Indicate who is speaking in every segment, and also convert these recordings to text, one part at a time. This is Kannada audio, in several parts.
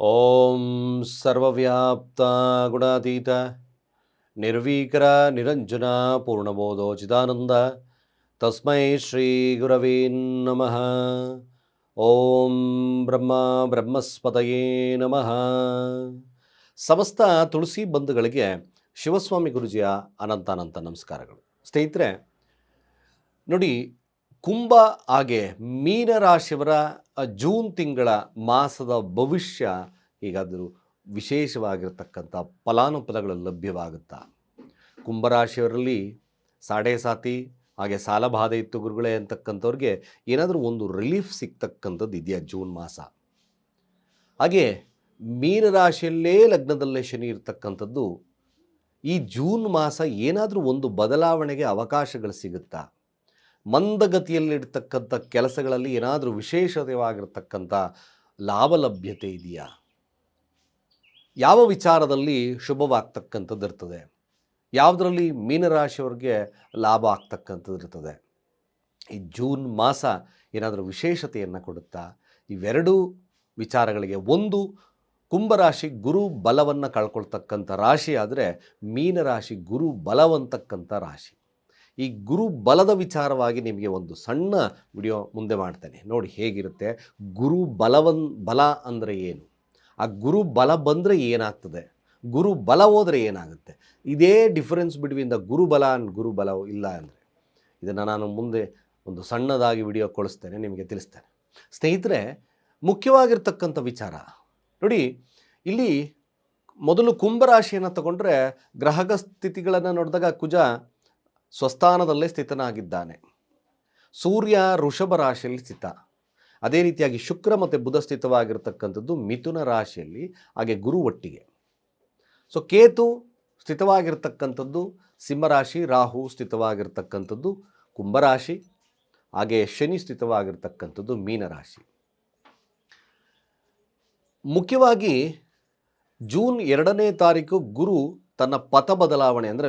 Speaker 1: ಓಂ ಸರ್ವವ್ಯಾಪ್ತ ಗುಣಾತೀತ ನಿರ್ವೀಕರ ನಿರಂಜನ ಪೂರ್ಣಬೋಧೋ ಚಿದಾನಂದ ತಸ್ಮೈ ಶ್ರೀ ಗುರವೇ ನಮಃ. ಓಂ ಬ್ರಹ್ಮ ಬ್ರಹ್ಮಸ್ಪತಯೇ ನಮಃ. ಸಮಸ್ತ ತುಳಸಿ ಬಂಧುಗಳಿಗೆ ಶಿವಸ್ವಾಮಿ ಗುರುಜಿಯ ಅನಂತ ನಮಸ್ಕಾರಗಳು. ಸ್ನೇಹಿತರೆ ನೋಡಿ, ಕುಂಭ ಹಾಗೆ ಮೀನರಾಶಿಯವರ ಜೂನ್ ತಿಂಗಳ ಮಾಸದ ಭವಿಷ್ಯ ಈಗಾದರೂ ವಿಶೇಷವಾಗಿರ್ತಕ್ಕಂಥ ಫಲಾನುಫಲಗಳು ಲಭ್ಯವಾಗುತ್ತಾ? ಕುಂಭರಾಶಿಯವರಲ್ಲಿ ಸಾಡೆ ಸಾತಿ ಹಾಗೆ ಸಾಲಬಾಧೆ ಇತ್ತು ಗುರುಗಳೇ ಅಂತಕ್ಕಂಥವ್ರಿಗೆ ಏನಾದರೂ ಒಂದು ರಿಲೀಫ್ ಸಿಗ್ತಕ್ಕಂಥದ್ದು ಇದೆಯಾ ಜೂನ್ ಮಾಸ? ಹಾಗೆ ಮೀನರಾಶಿಯಲ್ಲೇ ಲಗ್ನದಲ್ಲೇ ಶನಿ ಇರ್ತಕ್ಕಂಥದ್ದು ಈ ಜೂನ್ ಮಾಸ ಏನಾದರೂ ಒಂದು ಬದಲಾವಣೆಗೆ ಅವಕಾಶಗಳು ಸಿಗುತ್ತಾ? ಮಂದಗತಿಯಲ್ಲಿರ್ತಕ್ಕಂಥ ಕೆಲಸಗಳಲ್ಲಿ ಏನಾದರೂ ವಿಶೇಷವಾಗಿರ್ತಕ್ಕಂಥ ಲಾಭಲಭ್ಯತೆ ಇದೆಯಾ? ಯಾವ ವಿಚಾರದಲ್ಲಿ ಶುಭವಾಗ್ತಕ್ಕಂಥದ್ದು ಇರ್ತದೆ? ಯಾವುದರಲ್ಲಿ ಮೀನರಾಶಿಯವ್ರಿಗೆ ಲಾಭ ಆಗ್ತಕ್ಕಂಥದ್ದು ಇರ್ತದೆ? ಈ ಜೂನ್ ಮಾಸ ಏನಾದರೂ ವಿಶೇಷತೆಯನ್ನು ಕೊಡುತ್ತಾ? ಇವೆರಡೂ ವಿಚಾರಗಳಿಗೆ, ಒಂದು ಕುಂಭರಾಶಿ ಗುರು ಬಲವನ್ನು ಕಳ್ಕೊಳ್ತಕ್ಕಂಥ ರಾಶಿ ಆದರೆ ಮೀನರಾಶಿ ಗುರು ಬಲವಂತಕ್ಕಂಥ ರಾಶಿ. ಈ ಗುರು ಬಲದ ವಿಚಾರವಾಗಿ ನಿಮಗೆ ಒಂದು ಸಣ್ಣ ವಿಡಿಯೋ ಮುಂದೆ ಮಾಡ್ತೇನೆ, ನೋಡಿ ಹೇಗಿರುತ್ತೆ. ಗುರು ಬಲ ಅಂದರೆ ಏನು? ಆ ಗುರು ಬಲ ಬಂದರೆ ಏನಾಗ್ತದೆ, ಗುರು ಬಲ ಹೋದರೆ ಏನಾಗುತ್ತೆ? ಇದೇ ಡಿಫರೆನ್ಸ್ ಬಿಟ್ವೀನ್ ದ ಗುರುಬಲ ಆ್ಯಂಡ್ ಗುರುಬಲ ಇಲ್ಲ ಅಂದರೆ ಇದನ್ನು ನಾನು ಮುಂದೆ ಒಂದು ಸಣ್ಣದಾಗಿ ವಿಡಿಯೋ ಕಳಿಸ್ತೇನೆ, ನಿಮಗೆ ತಿಳಿಸ್ತೇನೆ. ಸ್ನೇಹಿತರೆ, ಮುಖ್ಯವಾಗಿರ್ತಕ್ಕಂಥ ವಿಚಾರ ನೋಡಿ, ಇಲ್ಲಿ ಮೊದಲು ಕುಂಭರಾಶಿಯನ್ನು ತಗೊಂಡ್ರೆ ಗ್ರಹಗ ಸ್ಥಿತಿಗಳನ್ನು ನೋಡಿದಾಗ ಕುಜ ಸ್ವಸ್ಥಾನದಲ್ಲೇ ಸ್ಥಿತನಾಗಿದ್ದಾನೆ. ಸೂರ್ಯ ವೃಷಭ ರಾಶಿಯಲ್ಲಿ ಸ್ಥಿತ. ಅದೇ ರೀತಿಯಾಗಿ ಶುಕ್ರ ಮತ್ತು ಬುಧ ಸ್ಥಿತವಾಗಿರ್ತಕ್ಕಂಥದ್ದು ಮಿಥುನ ರಾಶಿಯಲ್ಲಿ, ಹಾಗೆ ಗುರು ಒಟ್ಟಿಗೆ. ಸೊ ಕೇತು ಸ್ಥಿತವಾಗಿರ್ತಕ್ಕಂಥದ್ದು ಸಿಂಹರಾಶಿ, ರಾಹು ಸ್ಥಿತವಾಗಿರ್ತಕ್ಕಂಥದ್ದು ಕುಂಭರಾಶಿ, ಹಾಗೆ ಶನಿ ಸ್ಥಿತವಾಗಿರ್ತಕ್ಕಂಥದ್ದು ಮೀನರಾಶಿ. ಮುಖ್ಯವಾಗಿ ಜೂನ್ 2ನೇ ತಾರೀಕು ಗುರು ತನ್ನ ಪಥ ಬದಲಾವಣೆ ಅಂದರೆ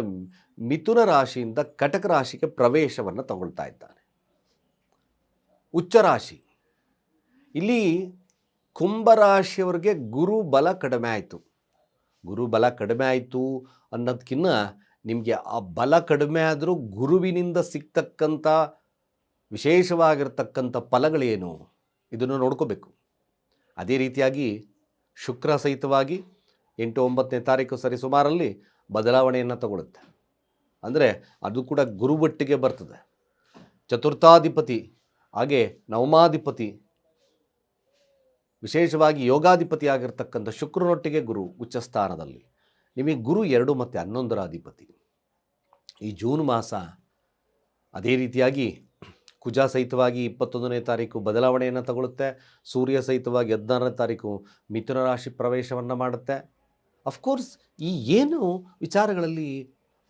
Speaker 1: ಮಿಥುನ ರಾಶಿಯಿಂದ ಕಟಕ ರಾಶಿಗೆ ಪ್ರವೇಶವನ್ನು ತಗೊಳ್ತಾ ಇದ್ದಾನೆ. ಉಚ್ಚ ರಾಶಿ. ಇಲ್ಲಿ ಕುಂಭರಾಶಿಯವರಿಗೆ ಗುರು ಬಲ ಕಡಿಮೆ ಆಯಿತು. ಗುರು ಬಲ ಕಡಿಮೆ ಆಯಿತು ಅನ್ನೋದಕ್ಕಿಂತ ನಿಮಗೆ ಆ ಬಲ ಕಡಿಮೆ ಆದರೂ ಗುರುವಿನಿಂದ ಸಿಗ್ತಕ್ಕಂಥ ವಿಶೇಷವಾಗಿರ್ತಕ್ಕಂಥ ಫಲಗಳೇನು ಇದನ್ನು ನೋಡ್ಕೋಬೇಕು. ಅದೇ ರೀತಿಯಾಗಿ ಶುಕ್ರ ಸಹಿತವಾಗಿ 8-9ನೇ ತಾರೀಕು ಸರಿಸುಮಾರಲ್ಲಿ ಬದಲಾವಣೆಯನ್ನು ತಗೊಳುತ್ತೆ. ಅಂದರೆ ಅದು ಕೂಡ ಗುರುವೊಟ್ಟಿಗೆ ಬರ್ತದೆ. ಚತುರ್ಥಾಧಿಪತಿ ಹಾಗೆ ನವಮಾಧಿಪತಿ, ವಿಶೇಷವಾಗಿ ಯೋಗಾಧಿಪತಿ ಆಗಿರ್ತಕ್ಕಂಥ ಶುಕ್ರನೊಟ್ಟಿಗೆ ಗುರು ಉಚ್ಚ ಸ್ಥಾನದಲ್ಲಿ. ನಿಮಗೆ ಗುರು 2 ಮತ್ತು 11ರ ಅಧಿಪತಿ. ಈ ಜೂನ್ ಮಾಸ ಅದೇ ರೀತಿಯಾಗಿ ಕುಜ ಸಹಿತವಾಗಿ 21ನೇ ತಾರೀಕು ಬದಲಾವಣೆಯನ್ನು ತಗೊಳುತ್ತೆ. ಸೂರ್ಯ ಸಹಿತವಾಗಿ 16ನೇ ತಾರೀಕು ಮಿಥುನ ರಾಶಿ ಪ್ರವೇಶವನ್ನು ಮಾಡುತ್ತೆ. ಅಫ್ಕೋರ್ಸ್ ಈ ಏನು ವಿಚಾರಗಳಲ್ಲಿ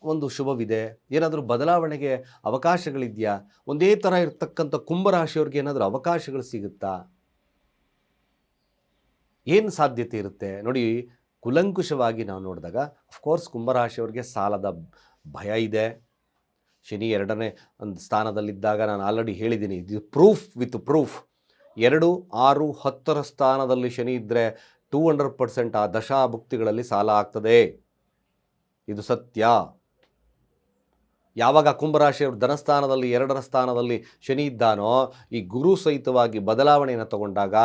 Speaker 1: ಒಂದು ಶುಭವಿದೆ, ಏನಾದರೂ ಬದಲಾವಣೆಗೆ ಅವಕಾಶಗಳಿದೆಯಾ? ಒಂದೇ ಥರ ಇರ್ತಕ್ಕಂಥ ಕುಂಭರಾಶಿಯವ್ರಿಗೆ ಏನಾದರೂ ಅವಕಾಶಗಳು ಸಿಗುತ್ತಾ? ಏನು ಸಾಧ್ಯತೆ ಇರುತ್ತೆ ನೋಡಿ. ಕುಲಂಕುಷವಾಗಿ ನಾವು ನೋಡಿದಾಗ ಅಫ್ಕೋರ್ಸ್ ಕುಂಭರಾಶಿಯವ್ರಿಗೆ ಸಾಲದ ಭಯ ಇದೆ. ಶನಿ 2ನೇ ಒಂದು ಸ್ಥಾನದಲ್ಲಿದ್ದಾಗ ನಾನು ಆಲ್ರೆಡಿ ಹೇಳಿದ್ದೀನಿ, ಇದು ಪ್ರೂಫ್ ವಿತ್ ಪ್ರೂಫ್. 2, 6, 10ರ ಸ್ಥಾನದಲ್ಲಿ ಶನಿ ಇದ್ದರೆ 200% ಆ ದಶಾಭುಕ್ತಿಗಳಲ್ಲಿ ಸಾಲ ಆಗ್ತದೆ. ಇದು ಸತ್ಯ. ಯಾವಾಗ ಕುಂಭರಾಶಿಯವರು ಧನಸ್ಥಾನದಲ್ಲಿ 2ರ ಸ್ಥಾನದಲ್ಲಿ ಶನಿ ಇದ್ದಾನೋ, ಈ ಗುರು ಸಹಿತವಾಗಿ ಬದಲಾವಣೆಯನ್ನು ತಗೊಂಡಾಗ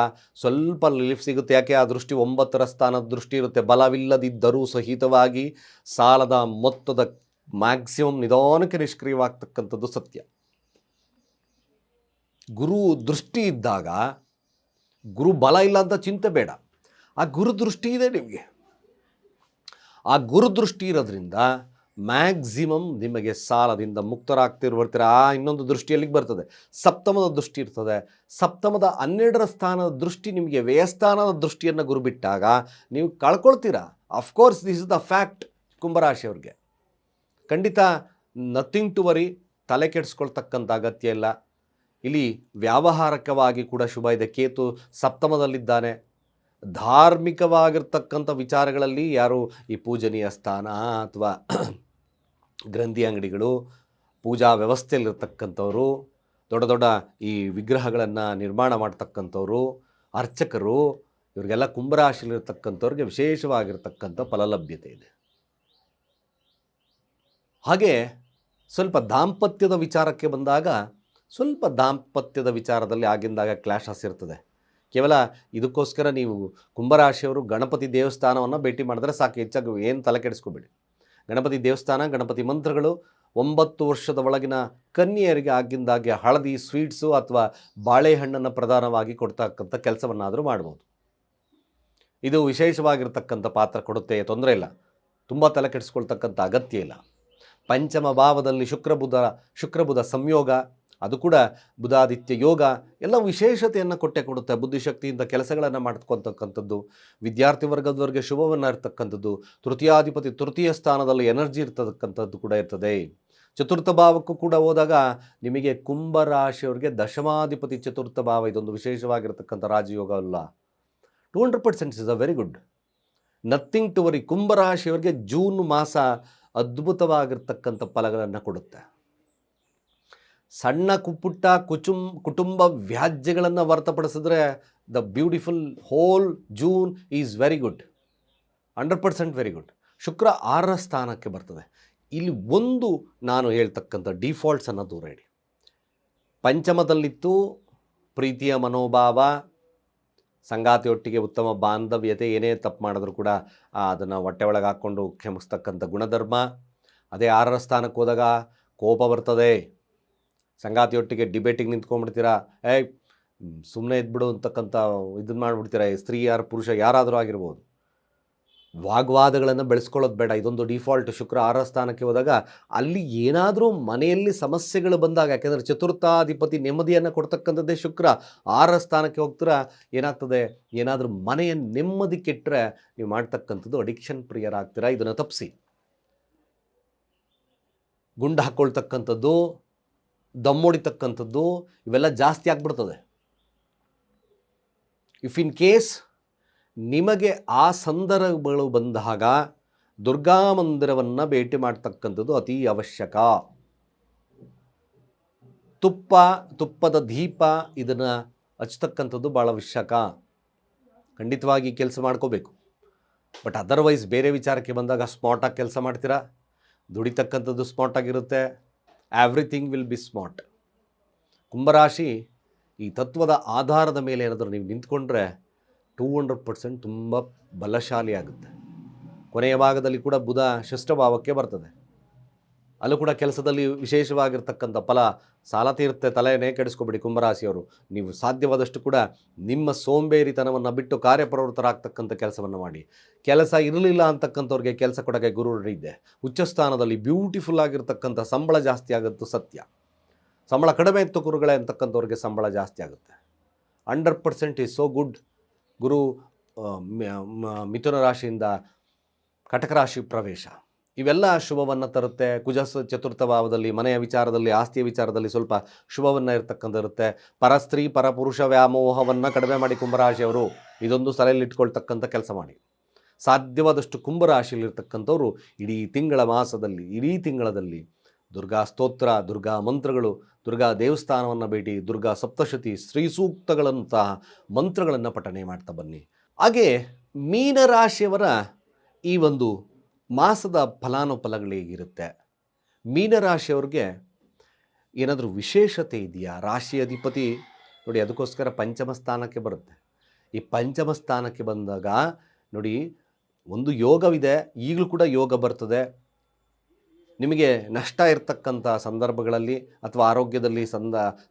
Speaker 1: ಸ್ವಲ್ಪ ರಿಲೀಫ್ ಸಿಗುತ್ತೆ. ಯಾಕೆ? ಆ ದೃಷ್ಟಿ 9ರ ಸ್ಥಾನದ ದೃಷ್ಟಿ ಇರುತ್ತೆ. ಬಲವಿಲ್ಲದಿದ್ದರೂ ಸಹಿತವಾಗಿ ಸಾಲದ ಮೊತ್ತದ ಮ್ಯಾಕ್ಸಿಮಮ್ ನಿಧಾನಕ್ಕೆ ನಿಷ್ಕ್ರಿಯವಾಗ್ತಕ್ಕಂಥದ್ದು ಸತ್ಯ. ಗುರು ದೃಷ್ಟಿ ಇದ್ದಾಗ ಗುರು ಬಲ ಇಲ್ಲ ಅಂತ ಚಿಂತೆ ಬೇಡ. ಆ ಗುರುದೃಷ್ಟಿ ಇದೆ ನಿಮಗೆ. ಆ ಗುರುದೃಷ್ಟಿ ಇರೋದ್ರಿಂದ ಮ್ಯಾಕ್ಸಿಮಮ್ ನಿಮಗೆ ಸಾಲದಿಂದ ಮುಕ್ತರಾಗ್ತಿರ್ತೀರ. ಇನ್ನೊಂದು ದೃಷ್ಟಿಯಲ್ಲಿಗೆ ಬರ್ತದೆ, ಸಪ್ತಮದ ದೃಷ್ಟಿ ಇರ್ತದೆ. ಸಪ್ತಮದ 12ರ ಸ್ಥಾನದ ದೃಷ್ಟಿ ನಿಮಗೆ ವ್ಯಯಸ್ಥಾನದ ದೃಷ್ಟಿಯನ್ನು ಗುರು ಬಿಟ್ಟಾಗ ನೀವು ಕಳ್ಕೊಳ್ತೀರಾ. Of course this is the fact. ಕುಂಭರಾಶಿಯವ್ರಿಗೆ ಖಂಡಿತ ನಥಿಂಗ್ ಟು ವರಿ, ತಲೆ ಕೆಡಿಸ್ಕೊಳ್ತಕ್ಕಂಥ ಅಗತ್ಯ ಇಲ್ಲ. ಇಲ್ಲಿ ವ್ಯಾವಹಾರಿಕವಾಗಿ ಕೂಡ ಶುಭ ಇದೆ. ಕೇತು ಸಪ್ತಮದಲ್ಲಿದ್ದಾನೆ. ಧಾರ್ಮಿಕವಾಗಿರ್ತಕ್ಕಂಥ ವಿಚಾರಗಳಲ್ಲಿ ಯಾರು ಈ ಪೂಜನೀಯ ಸ್ಥಾನ ಅಥವಾ ಗ್ರಂಥಿ ಅಂಗಡಿಗಳು, ಪೂಜಾ ವ್ಯವಸ್ಥೆಯಲ್ಲಿರ್ತಕ್ಕಂಥವರು, ದೊಡ್ಡ ದೊಡ್ಡ ಈ ವಿಗ್ರಹಗಳನ್ನು ನಿರ್ಮಾಣ ಮಾಡ್ತಕ್ಕಂಥವ್ರು, ಅರ್ಚಕರು, ಇವರಿಗೆಲ್ಲ ಕುಂಭರಾಶಿಯಲ್ಲಿರ್ತಕ್ಕಂಥವ್ರಿಗೆ ವಿಶೇಷವಾಗಿರ್ತಕ್ಕಂಥ ಫಲಲಭ್ಯತೆ ಇದೆ. ಹಾಗೆ ಸ್ವಲ್ಪ ದಾಂಪತ್ಯದ ವಿಚಾರಕ್ಕೆ ಬಂದಾಗ ಸ್ವಲ್ಪ ದಾಂಪತ್ಯದ ವಿಚಾರದಲ್ಲಿ ಆಗಿಂದಾಗ ಕ್ಲಾಶಸ್ ಇರ್ತದೆ. ಕೇವಲ ಇದಕ್ಕೋಸ್ಕರ ನೀವು ಕುಂಭರಾಶಿಯವರು ಗಣಪತಿ ದೇವಸ್ಥಾನವನ್ನು ಭೇಟಿ ಮಾಡಿದ್ರೆ ಸಾಕು, ಹೆಚ್ಚಾಗಿ ಏನು ತಲೆ ಕೆಡಿಸ್ಕೋಬೇಡಿ. ಗಣಪತಿ ದೇವಸ್ಥಾನ, ಗಣಪತಿ ಮಂತ್ರಗಳು, 9 ವರ್ಷದ ಒಳಗಿನ ಕನ್ಯೆಯರಿಗೆ ಆಗಿಂದಾಗೆ ಹಳದಿ ಸ್ವೀಟ್ಸು ಅಥವಾ ಬಾಳೆಹಣ್ಣನ್ನು ಪ್ರಧಾನವಾಗಿ ಕೊಡ್ತಕ್ಕಂಥ ಕೆಲಸವನ್ನಾದರೂ ಮಾಡ್ಬೋದು. ಇದು ವಿಶೇಷವಾಗಿರ್ತಕ್ಕಂಥ ಪಾತ್ರ ಕೊಡುತ್ತೆ, ತೊಂದರೆ ಇಲ್ಲ, ತುಂಬ ತಲೆ ಕೆಡಿಸ್ಕೊಳ್ತಕ್ಕಂಥ ಅಗತ್ಯ ಇಲ್ಲ. ಪಂಚಮ ಭಾವದಲ್ಲಿ ಶುಕ್ರಬುಧ ಸಂಯೋಗ, ಅದು ಕೂಡ ಬುಧಾದಿತ್ಯ ಯೋಗ ಎಲ್ಲ ವಿಶೇಷತೆಯನ್ನು ಕೊಡುತ್ತೆ. ಬುದ್ಧಿಶಕ್ತಿಯಿಂದ ಕೆಲಸಗಳನ್ನು ಮಾಡ್ಕೊಳ್ತಕ್ಕಂಥದ್ದು, ವಿದ್ಯಾರ್ಥಿ ವರ್ಗದವರಿಗೆ ಶುಭವನ್ನು ಇರ್ತಕ್ಕಂಥದ್ದು, ತೃತೀಯಾಧಿಪತಿ ತೃತೀಯ ಸ್ಥಾನದಲ್ಲಿ ಎನರ್ಜಿ ಇರ್ತಕ್ಕಂಥದ್ದು ಕೂಡ ಇರ್ತದೆ. ಚತುರ್ಥ ಭಾವಕ್ಕೂ ಕೂಡ ಹೋದಾಗ ನಿಮಗೆ ಕುಂಭರಾಶಿಯವರಿಗೆ ದಶಮಾಧಿಪತಿ ಚತುರ್ಥ ಭಾವ, ಇದೊಂದು ವಿಶೇಷವಾಗಿರ್ತಕ್ಕಂಥ ರಾಜಯೋಗ ಅಲ್ಲ. 200% is a very good, nothing to worry. ಕುಂಭರಾಶಿಯವರಿಗೆ ಜೂನ್ ಮಾಸ ಅದ್ಭುತವಾಗಿರ್ತಕ್ಕಂಥ ಫಲಗಳನ್ನು ಕೊಡುತ್ತೆ. ಸಣ್ಣ ಪುಟ್ಟ ಕುಟುಂಬ ವ್ಯಾಜ್ಯಗಳನ್ನು ಹೊರತುಪಡಿಸಿದ್ರೆ the beautiful whole June is very good, 100% very good. ಶುಕ್ರ 6ರ ಸ್ಥಾನಕ್ಕೆ ಬರ್ತದೆ. ಇಲ್ಲಿ ಒಂದು ನಾನು ಹೇಳ್ತಕ್ಕಂಥ ಡಿಫಾಲ್ಟ್ಸನ್ನು ದೂರ ಇಡಿ. ಪಂಚಮದಲ್ಲಿತ್ತು ಪ್ರೀತಿಯ ಮನೋಭಾವ, ಸಂಗಾತಿಯೊಟ್ಟಿಗೆ ಉತ್ತಮ ಬಾಂಧವ್ಯತೆ, ಏನೇ ತಪ್ಪು ಮಾಡಿದ್ರು ಕೂಡ ಅದನ್ನು ಹೊಟ್ಟೆ ಒಳಗೆ ಹಾಕ್ಕೊಂಡು ಕ್ಷಮಿಸ್ತಕ್ಕಂಥ ಗುಣಧರ್ಮ. ಅದೇ 6ರ ಸ್ಥಾನಕ್ಕೆ ಹೋದಾಗ ಕೋಪ ಬರ್ತದೆ. ಸಂಗಾತಿಯೊಟ್ಟಿಗೆ ಡಿಬೇಟಿಗೆ ನಿಂತ್ಕೊಂಡ್ಬಿಡ್ತೀರಾ, ಸುಮ್ಮನೆ ಇದ್ಬಿಡು ಅಂತಕ್ಕಂಥ ಇದನ್ನು ಮಾಡಿಬಿಡ್ತೀರಾ. ಸ್ತ್ರೀ ಯಾರು ಪುರುಷ ಯಾರಾದರೂ ಆಗಿರ್ಬೋದು, ವಾಗ್ವಾದಗಳನ್ನು ಬೆಳೆಸ್ಕೊಳ್ಳೋದು ಬೇಡ. ಇದೊಂದು ಡಿಫಾಲ್ಟ್. ಶುಕ್ರ 6ರ ಸ್ಥಾನಕ್ಕೆ ಹೋದಾಗ ಅಲ್ಲಿ ಏನಾದರೂ ಮನೆಯಲ್ಲಿ ಸಮಸ್ಯೆಗಳು ಬಂದಾಗ, ಯಾಕೆಂದರೆ ಚತುರ್ಥಾಧಿಪತಿ ನೆಮ್ಮದಿಯನ್ನು ಕೊಡ್ತಕ್ಕಂಥದ್ದೇ ಶುಕ್ರ, 6ರ ಸ್ಥಾನಕ್ಕೆ ಹೋಗ್ತೀರಾ, ಏನಾಗ್ತದೆ, ಏನಾದರೂ ಮನೆಯ ನೆಮ್ಮದಿ ಕೆಟ್ಟರೆ ನೀವು ಮಾಡ್ತಕ್ಕಂಥದ್ದು ಅಡಿಕ್ಷನ್ ಪ್ರಿಯರಾಗ್ತೀರಾ. ಇದನ್ನು ತಪ್ಪಿಸಿ. ಗುಂಡು ಹಾಕ್ಕೊಳ್ತಕ್ಕಂಥದ್ದು, ದಮ್ಮೊಡಿತಕ್ಕಂಥದ್ದು ಇವೆಲ್ಲ ಜಾಸ್ತಿ ಆಗಿಬಿಡ್ತದೆ. ಇಫ್ ಇನ್ ಕೇಸ್ ನಿಮಗೆ ಆ ಸಂದರ್ಭಗಳು ಬಂದಾಗ ದುರ್ಗಾ ಮಂದಿರವನ್ನು ಭೇಟಿ ಮಾಡ್ತಕ್ಕಂಥದ್ದು ಅತಿ ಅವಶ್ಯಕ. ತುಪ್ಪದ ದೀಪ ಇದನ್ನು ಹಚ್ತಕ್ಕಂಥದ್ದು ಭಾಳ ಅವಶ್ಯಕ. ಖಂಡಿತವಾಗಿ ಕೆಲಸ ಮಾಡ್ಕೋಬೇಕು. ಬಟ್ ಅದರ್ವೈಸ್ ಬೇರೆ ವಿಚಾರಕ್ಕೆ ಬಂದಾಗ ಸ್ಮಾರ್ಟಾಗಿ ಕೆಲಸ ಮಾಡ್ತೀರಾ, ದುಡಿತಕ್ಕಂಥದ್ದು ಸ್ಮಾರ್ಟಾಗಿರುತ್ತೆ. Everything will be smart. ಕುಂಭರಾಶಿ ಈ ತತ್ವದ ಆಧಾರದ ಮೇಲೆ ಏನಾದರೂ ನೀವು ನಿಂತ್ಕೊಂಡ್ರೆ 200% ತುಂಬ ಬಲಶಾಲಿ ಆಗುತ್ತೆ. ಕೊನೆಯ ಭಾಗದಲ್ಲಿ ಕೂಡ ಬುಧ ಷಷ್ಠಭಾವಕ್ಕೆ ಬರ್ತದೆ. ಅಲ್ಲೂ ಕೂಡ ಕೆಲಸದಲ್ಲಿ ವಿಶೇಷವಾಗಿರ್ತಕ್ಕಂಥ ಫಲ ಸಾಲ ತೀರುತ್ತೆ. ತಲೆಯೇ ಕೆಡಿಸ್ಕೊಬೇಡಿ ಕುಂಭರಾಶಿಯವರು. ನೀವು ಸಾಧ್ಯವಾದಷ್ಟು ಕೂಡ ನಿಮ್ಮ ಸೋಂಬೇರಿತನವನ್ನು ಬಿಟ್ಟು ಕಾರ್ಯಪ್ರವೃತ್ತರಾಗ್ತಕ್ಕಂಥ ಕೆಲಸವನ್ನು ಮಾಡಿ. ಕೆಲಸ ಇರಲಿಲ್ಲ ಅಂತಕ್ಕಂಥವ್ರಿಗೆ ಕೆಲಸ ಕೊಡೋಕ್ಕೆ ಗುರು ಇದೆ. ಉಚ್ಚ ಸ್ಥಾನದಲ್ಲಿ ಬ್ಯೂಟಿಫುಲ್ ಆಗಿರ್ತಕ್ಕಂಥ ಸಂಬಳ ಜಾಸ್ತಿ ಆಗುತ್ತೆ, ಸತ್ಯ. ಸಂಬಳ ಕಡಿಮೆ ಇತ್ತು ಗುರುಗಳೇ ಅಂತಕ್ಕಂಥವ್ರಿಗೆ ಸಂಬಳ ಜಾಸ್ತಿ ಆಗುತ್ತೆ. 100% ಈಸ್ ಸೋ ಗುಡ್. ಗುರು ಮಿಥುನ ರಾಶಿಯಿಂದ ಕಟಕ ರಾಶಿ ಪ್ರವೇಶ ಇವೆಲ್ಲ ಶುಭವನ್ನು ತರುತ್ತೆ. ಕುಜ ಚತುರ್ಥ ಭಾವದಲ್ಲಿ ಮನೆಯ ವಿಚಾರದಲ್ಲಿ, ಆಸ್ತಿಯ ವಿಚಾರದಲ್ಲಿ ಸ್ವಲ್ಪ ಶುಭವನ್ನು ಇರ್ತಕ್ಕಂಥ ಇರುತ್ತೆ. ಪರಸ್ತ್ರೀ ಪರಪುರುಷ ವ್ಯಾಮೋಹವನ್ನು ಕಡಿಮೆ ಮಾಡಿ ಕುಂಭರಾಶಿಯವರು ಇದೊಂದು ತಲೆಯಲ್ಲಿ ಇಟ್ಕೊಳ್ತಕ್ಕಂಥ ಕೆಲಸ ಮಾಡಿ. ಸಾಧ್ಯವಾದಷ್ಟು ಕುಂಭರಾಶಿಯಲ್ಲಿರ್ತಕ್ಕಂಥವ್ರು ಇಡೀ ತಿಂಗಳದಲ್ಲಿ ದುರ್ಗಾ ಸ್ತೋತ್ರ, ದುರ್ಗಾ ಮಂತ್ರಗಳು, ದುರ್ಗಾ ದೇವಸ್ಥಾನವನ್ನು ಭೇಟಿ, ದುರ್ಗಾ ಸಪ್ತಶತಿ, ಶ್ರೀ ಸೂಕ್ತಗಳಂತಹ ಮಂತ್ರಗಳನ್ನು ಪಠನೆ ಮಾಡ್ತಾ ಬನ್ನಿ. ಹಾಗೆ ಮೀನರಾಶಿಯವರ ಈ ಒಂದು ಮಾಸದ ಫಲಾನುಫಲಗಳೇಗಿರುತ್ತೆ? ಮೀನರಾಶಿಯವ್ರಿಗೆ ಏನಾದರೂ ವಿಶೇಷತೆ ಇದೆಯಾ? ರಾಶಿ ಅಧಿಪತಿ ನೋಡಿ, ಅದಕ್ಕೋಸ್ಕರ ಪಂಚಮ ಸ್ಥಾನಕ್ಕೆ ಬರುತ್ತೆ. ಈ ಪಂಚಮ ಸ್ಥಾನಕ್ಕೆ ಬಂದಾಗ ನೋಡಿ, ಒಂದು ಯೋಗವಿದೆ, ಈಗಲೂ ಕೂಡ ಯೋಗ ಬರ್ತದೆ. ನಿಮಗೆ ನಷ್ಟ ಇರ್ತಕ್ಕಂಥ ಸಂದರ್ಭಗಳಲ್ಲಿ ಅಥವಾ ಆರೋಗ್ಯದಲ್ಲಿ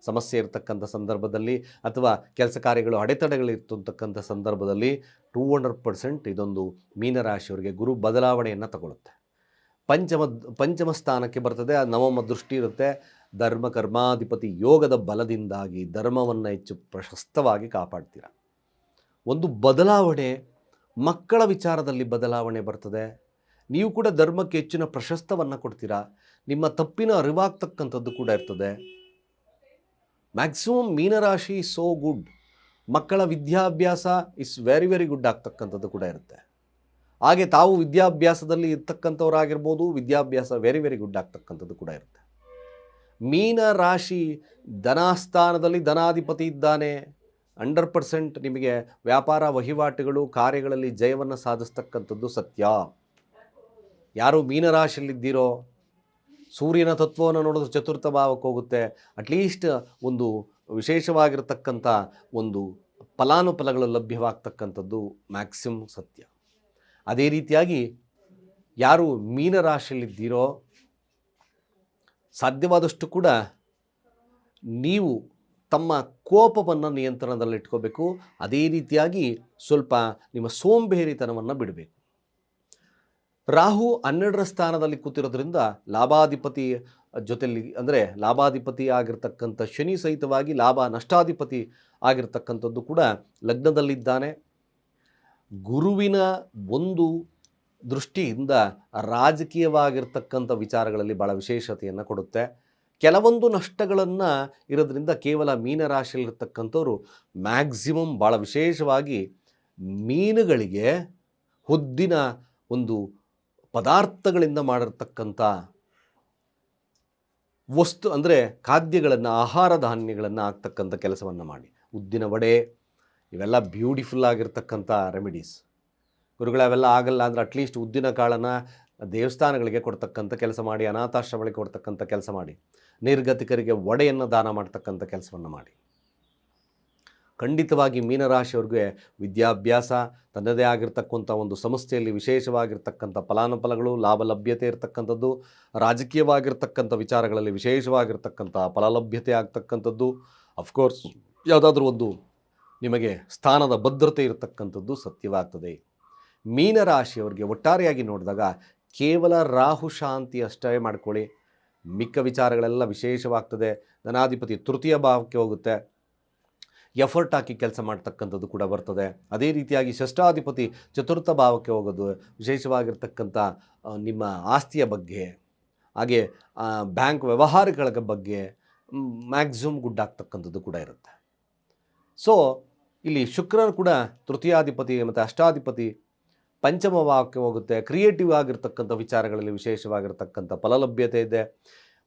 Speaker 1: ಸಮಸ್ಯೆ ಇರ್ತಕ್ಕಂಥ ಸಂದರ್ಭದಲ್ಲಿ ಅಥವಾ ಕೆಲಸ ಕಾರ್ಯಗಳು ಅಡೆತಡೆಗಳಿರ್ತಕ್ಕಂಥ ಸಂದರ್ಭದಲ್ಲಿ 200% ಇದೊಂದು ಮೀನರಾಶಿಯವರಿಗೆ ಗುರು ಬದಲಾವಣೆಯನ್ನು ತಗೊಳ್ಳುತ್ತೆ. ಪಂಚಮ ಸ್ಥಾನಕ್ಕೆ ಬರ್ತದೆ. ನವಮ ದೃಷ್ಟಿ ಇರುತ್ತೆ. ಧರ್ಮ ಕರ್ಮಾಧಿಪತಿ ಯೋಗದ ಬಲದಿಂದಾಗಿ ಧರ್ಮವನ್ನು ಹೆಚ್ಚು ಪ್ರಶಸ್ತವಾಗಿ ಕಾಪಾಡ್ತೀರ. ಒಂದು ಬದಲಾವಣೆ, ಮಕ್ಕಳ ವಿಚಾರದಲ್ಲಿ ಬದಲಾವಣೆ ಬರ್ತದೆ. ನೀವು ಕೂಡ ಧರ್ಮಕ್ಕೆ ಹೆಚ್ಚಿನ ಪ್ರಶಸ್ತವನ್ನು ಕೊಡ್ತೀರಾ. ನಿಮ್ಮ ತಪ್ಪಿನ ಅರಿವಾಗ್ತಕ್ಕಂಥದ್ದು ಕೂಡ ಇರ್ತದೆ. ಮ್ಯಾಕ್ಸಿಮಮ್ ಮೀನರಾಶಿ ಸೋ ಗುಡ್. ಮಕ್ಕಳ ವಿದ್ಯಾಭ್ಯಾಸ ಇಸ್ ವೆರಿ ವೆರಿ ಗುಡ್ ಆಗ್ತಕ್ಕಂಥದ್ದು ಕೂಡ ಇರುತ್ತೆ. ಹಾಗೆ ತಾವು ವಿದ್ಯಾಭ್ಯಾಸದಲ್ಲಿ ಇರ್ತಕ್ಕಂಥವ್ರಾಗಿರ್ಬೋದು, ವಿದ್ಯಾಭ್ಯಾಸ ವೆರಿ ವೆರಿ ಗುಡ್ ಆಗ್ತಕ್ಕಂಥದ್ದು ಕೂಡ ಇರುತ್ತೆ. ಮೀನರಾಶಿ ಧನಾಸ್ಥಾನದಲ್ಲಿ ಧನಾಧಿಪತಿ ಇದ್ದಾನೆ. 100% ನಿಮಗೆ ವ್ಯಾಪಾರ ವಹಿವಾಟುಗಳು ಕಾರ್ಯಗಳಲ್ಲಿ ಜಯವನ್ನು ಸಾಧಿಸ್ತಕ್ಕಂಥದ್ದು ಸತ್ಯ. ಯಾರು ಮೀನರಾಶಿಯಲ್ಲಿದ್ದೀರೋ ಸೂರ್ಯನ ತತ್ವವನ್ನು ನೋಡಿದ್ರೆ ಚತುರ್ಥ ಭಾವಕ್ಕೆ ಹೋಗುತ್ತೆ. ಅಟ್ಲೀಸ್ಟ್ ಒಂದು ವಿಶೇಷವಾಗಿರ್ತಕ್ಕಂಥ ಒಂದು ಫಲಾನುಫಲಗಳು ಲಭ್ಯವಾಗ್ತಕ್ಕಂಥದ್ದು ಮ್ಯಾಕ್ಸಿಮಮ್ ಸತ್ಯ. ಅದೇ ರೀತಿಯಾಗಿ ಯಾರು ಮೀನರಾಶಿಯಲ್ಲಿದ್ದೀರೋ ಸಾಧ್ಯವಾದಷ್ಟು ಕೂಡ ನೀವು ತಮ್ಮ ಕೋಪವನ್ನು ನಿಯಂತ್ರಣದಲ್ಲಿಟ್ಕೋಬೇಕು. ಅದೇ ರೀತಿಯಾಗಿ ಸ್ವಲ್ಪ ನಿಮ್ಮ ಸೋಂಬೇರಿತನವನ್ನು ಬಿಡಬೇಕು. ರಾಹು 12ರ ಸ್ಥಾನದಲ್ಲಿ ಕೂತಿರೋದ್ರಿಂದ ಲಾಭಾಧಿಪತಿ ಜೊತೆಯಲ್ಲಿ ಅಂದರೆ ಲಾಭಾಧಿಪತಿ ಆಗಿರ್ತಕ್ಕಂಥ ಶನಿ ಸಹಿತವಾಗಿ ಲಾಭ ನಷ್ಟಾಧಿಪತಿ ಆಗಿರ್ತಕ್ಕಂಥದ್ದು ಕೂಡ ಲಗ್ನದಲ್ಲಿದ್ದಾನೆ. ಗುರುವಿನ ಒಂದು ದೃಷ್ಟಿಯಿಂದ ರಾಜಕೀಯವಾಗಿರ್ತಕ್ಕಂಥ ವಿಚಾರಗಳಲ್ಲಿ ಭಾಳ ವಿಶೇಷತೆಯನ್ನು ಕೊಡುತ್ತೆ. ಕೆಲವೊಂದು ನಷ್ಟಗಳನ್ನು ಇರೋದ್ರಿಂದ ಕೇವಲ ಮೀನರಾಶಿಯಲ್ಲಿರ್ತಕ್ಕಂಥವ್ರು ಮ್ಯಾಕ್ಸಿಮಮ್ ಭಾಳ ವಿಶೇಷವಾಗಿ ಮೀನುಗಳಿಗೆ ಹುದ್ದಿನ ಒಂದು ಪದಾರ್ಥಗಳಿಂದ ಮಾಡಿರ್ತಕ್ಕಂಥ ವಸ್ತು ಅಂದರೆ ಖಾದ್ಯಗಳನ್ನು ಆಹಾರ ಧಾನ್ಯಗಳನ್ನು ಹಾಕ್ತಕ್ಕಂಥ ಕೆಲಸವನ್ನು ಮಾಡಿ. ಉದ್ದಿನ ವಡೆ ಇವೆಲ್ಲ ಬ್ಯೂಟಿಫುಲ್ ಆಗಿರ್ತಕ್ಕಂಥ ರೆಮಿಡೀಸ್. ಗುರುಗಳು ಅವೆಲ್ಲ ಆಗಲ್ಲ ಅಂದರೆ ಅಟ್ಲೀಸ್ಟ್ ಉದ್ದಿನ ಕಾಳನ್ನು ದೇವಸ್ಥಾನಗಳಿಗೆ ಕೊಡ್ತಕ್ಕಂಥ ಕೆಲಸ ಮಾಡಿ, ಅನಾಥಾಶ್ರಮಗಳಿಗೆ ಕೊಡ್ತಕ್ಕಂಥ ಕೆಲಸ ಮಾಡಿ, ನಿರ್ಗತಿಕರಿಗೆ ವಡೆಯನ್ನು ದಾನ ಮಾಡ್ತಕ್ಕಂಥ ಕೆಲಸವನ್ನು ಮಾಡಿ. ಖಂಡಿತವಾಗಿ ಮೀನರಾಶಿಯವ್ರಿಗೆ ವಿದ್ಯಾಭ್ಯಾಸ ತನ್ನದೇ ಆಗಿರ್ತಕ್ಕಂಥ ಒಂದು ಸಂಸ್ಥೆಯಲ್ಲಿ ವಿಶೇಷವಾಗಿರ್ತಕ್ಕಂಥ ಫಲಾನುಫಲಗಳು ಲಾಭ ಲಭ್ಯತೆ ಇರತಕ್ಕಂಥದ್ದು, ರಾಜಕೀಯವಾಗಿರ್ತಕ್ಕಂಥ ವಿಚಾರಗಳಲ್ಲಿ ವಿಶೇಷವಾಗಿರ್ತಕ್ಕಂಥ ಫಲಲಭ್ಯತೆ ಆಗ್ತಕ್ಕಂಥದ್ದು, ಅಫ್ಕೋರ್ಸ್ ಯಾವುದಾದ್ರೂ ಒಂದು ನಿಮಗೆ ಸ್ಥಾನದ ಭದ್ರತೆ ಇರತಕ್ಕಂಥದ್ದು ಸತ್ಯವಾಗ್ತದೆ. ಮೀನರಾಶಿಯವರಿಗೆ ಒಟ್ಟಾರೆಯಾಗಿ ನೋಡಿದಾಗ ಕೇವಲ ರಾಹು ಶಾಂತಿ ಅಷ್ಟೇ ಮಾಡ್ಕೊಳ್ಳಿ, ಮಿಕ್ಕ ವಿಚಾರಗಳೆಲ್ಲ ವಿಶೇಷವಾಗ್ತದೆ. ಧನಾಧಿಪತಿ ತೃತೀಯ ಭಾವಕ್ಕೆ ಹೋಗುತ್ತೆ, ಎಫರ್ಟ್ ಹಾಕಿ ಕೆಲಸ ಮಾಡ್ತಕ್ಕಂಥದ್ದು ಕೂಡ ಬರ್ತದೆ. ಅದೇ ರೀತಿಯಾಗಿ ಷಷ್ಠಾಧಿಪತಿ ಚತುರ್ಥ ಭಾವಕ್ಕೆ ಹೋಗೋದು ವಿಶೇಷವಾಗಿರ್ತಕ್ಕಂಥ ನಿಮ್ಮ ಆಸ್ತಿಯ ಬಗ್ಗೆ, ಹಾಗೆ ಬ್ಯಾಂಕ್ ವ್ಯವಹಾರಗಳ ಬಗ್ಗೆ ಮ್ಯಾಕ್ಸಿಮಮ್ ಗುಡ್ಡಾಗ್ತಕ್ಕಂಥದ್ದು ಕೂಡ ಇರುತ್ತೆ. ಸೊ ಇಲ್ಲಿ ಶುಕ್ರರು ಕೂಡ ತೃತೀಯಾಧಿಪತಿ ಮತ್ತು ಅಷ್ಟಾಧಿಪತಿ ಪಂಚಮ ಭಾವಕ್ಕೆ ಹೋಗುತ್ತೆ. ಕ್ರಿಯೇಟಿವ್ ಆಗಿರ್ತಕ್ಕಂಥ ವಿಚಾರಗಳಲ್ಲಿ ವಿಶೇಷವಾಗಿರ್ತಕ್ಕಂಥ ಫಲಲಭ್ಯತೆ ಇದೆ.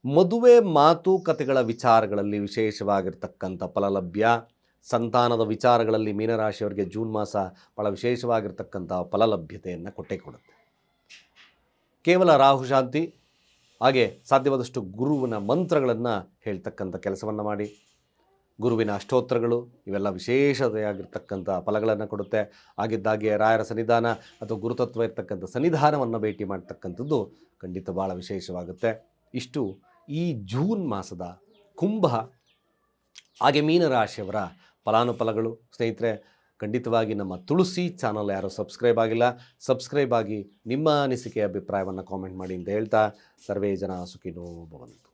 Speaker 1: ಮದುವೆ ಮಾತುಕತೆಗಳ ವಿಚಾರಗಳಲ್ಲಿ ವಿಶೇಷವಾಗಿರ್ತಕ್ಕಂಥ ಫಲಲಭ್ಯ. ಸಂತಾನದ ವಿಚಾರಗಳಲ್ಲಿ ಮೀನರಾಶಿಯವರಿಗೆ ಜೂನ್ ಮಾಸ ಭಾಳ ವಿಶೇಷವಾಗಿರ್ತಕ್ಕಂಥ ಫಲಲಭ್ಯತೆಯನ್ನು ಕೊಟ್ಟೇ ಕೊಡುತ್ತೆ. ಕೇವಲ ರಾಹು ಶಾಂತಿ ಹಾಗೆ ಸಾಧ್ಯವಾದಷ್ಟು ಗುರುವಿನ ಮಂತ್ರಗಳನ್ನು ಹೇಳ್ತಕ್ಕಂಥ ಕೆಲಸವನ್ನು ಮಾಡಿ. ಗುರುವಿನ ಅಷ್ಟೋತ್ತರಗಳು ಇವೆಲ್ಲ ವಿಶೇಷತೆಯಾಗಿರ್ತಕ್ಕಂಥ ಫಲಗಳನ್ನು ಕೊಡುತ್ತೆ. ಆಗಿದ್ದಾಗೆ ರಾಯರ ಸನ್ನಿಧಾನ ಅಥವಾ ಗುರುತತ್ವ ಇರ್ತಕ್ಕಂಥ ಸನ್ನಿಧಾನವನ್ನು ಭೇಟಿ ಮಾಡ್ತಕ್ಕಂಥದ್ದು ಖಂಡಿತ ಭಾಳ ವಿಶೇಷವಾಗುತ್ತೆ. ಇಷ್ಟು ಈ ಜೂನ್ ಮಾಸದ ಕುಂಭ ಹಾಗೆ ಮೀನರಾಶಿಯವರ ಫಲಾನುಫಲಗಳು. ಸ್ನೇಹಿತರೆ, ಖಂಡಿತವಾಗಿ ನಮ್ಮ ತುಳಸಿ ಚಾನಲ್ ಯಾರು ಸಬ್ಸ್ಕ್ರೈಬ್ ಆಗಿಲ್ಲ, ಸಬ್ಸ್ಕ್ರೈಬ್ ಆಗಿ ನಿಮ್ಮ ಅನಿಸಿಕೆ ಅಭಿಪ್ರಾಯವನ್ನು ಕಾಮೆಂಟ್ ಮಾಡಿ ಅಂತ ಹೇಳ್ತಾ ಸರ್ವೇ ಜನ ಸುಖಿನೋ ಭವಂತು.